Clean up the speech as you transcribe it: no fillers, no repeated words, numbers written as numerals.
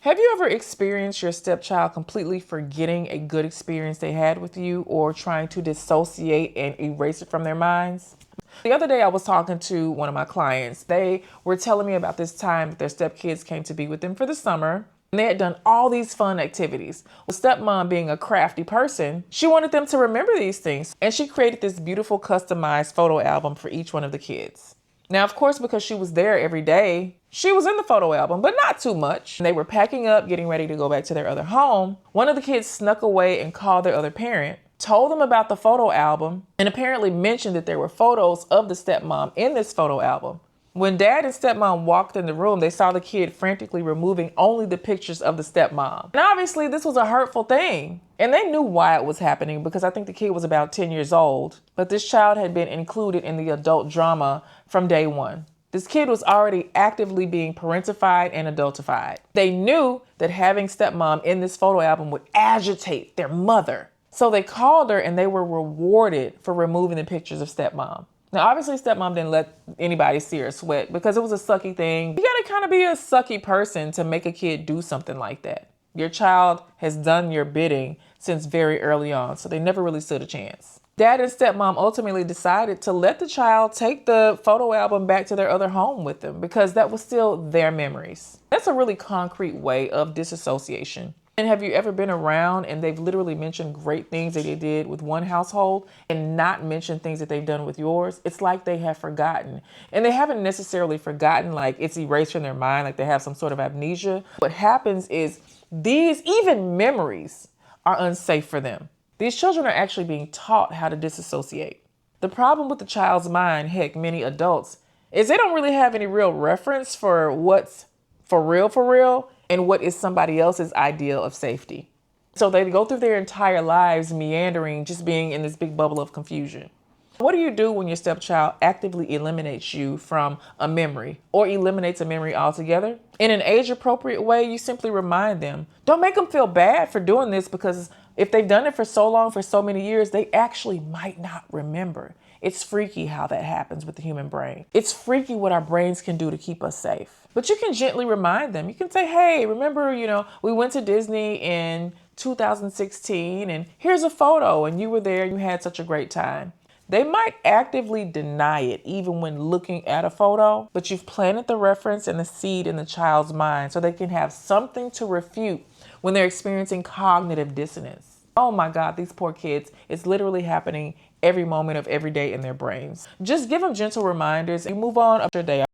Have you ever experienced your stepchild completely forgetting a good experience they had with you or trying to dissociate and erase it from their minds? The other day I was talking to one of my clients. They were telling me about this time that their stepkids came to be with them for the summer. And they had done all these fun activities. With stepmom being a crafty person, she wanted them to remember these things. And she created this beautiful customized photo album for each one of the kids. Now, of course, because she was there every day, she was in the photo album, but not too much. They were packing up, getting ready to go back to their other home. One of the kids snuck away and called their other parent, told them about the photo album, and apparently mentioned that there were photos of the stepmom in this photo album. When dad and stepmom walked in the room, they saw the kid frantically removing only the pictures of the stepmom. And obviously this was a hurtful thing. And they knew why it was happening because I think the kid was about 10 years old. But this child had been included in the adult drama from day one. This kid was already actively being parentified and adultified. They knew that having stepmom in this photo album would agitate their mother. So they called her and they were rewarded for removing the pictures of stepmom. Now, obviously, stepmom didn't let anybody see her sweat because it was a sucky thing. You gotta kind of be a sucky person to make a kid do something like that. Your child has done your bidding since very early on, so they never really stood a chance. Dad and stepmom ultimately decided to let the child take the photo album back to their other home with them because that was still their memories. That's a really concrete way of disassociation. And have you ever been around and they've literally mentioned great things that they did with one household and not mentioned things that they've done with yours? It's like they have forgotten. And they haven't necessarily forgotten like it's erased from their mind, like they have some sort of amnesia. What happens is these even memories are unsafe for them. These children are actually being taught how to disassociate. The problem with the child's mind, heck, many adults, is they don't really have any real reference for what's for real, and what is somebody else's ideal of safety. So they go through their entire lives meandering, just being in this big bubble of confusion. What do you do when your stepchild actively eliminates you from a memory or eliminates a memory altogether? In an age-appropriate way, you simply remind them. Don't make them feel bad for doing this because if they've done it for so long, for so many years, they actually might not remember. It's freaky how that happens with the human brain. It's freaky what our brains can do to keep us safe. But you can gently remind them. You can say, hey, remember, we went to Disney in 2016 and here's a photo and you were there and you had such a great time. They might actively deny it even when looking at a photo, but you've planted the reference and the seed in the child's mind so they can have something to refute when they're experiencing cognitive dissonance. Oh my God, these poor kids. It's literally happening every moment of every day in their brains. Just give them gentle reminders and move on up your day.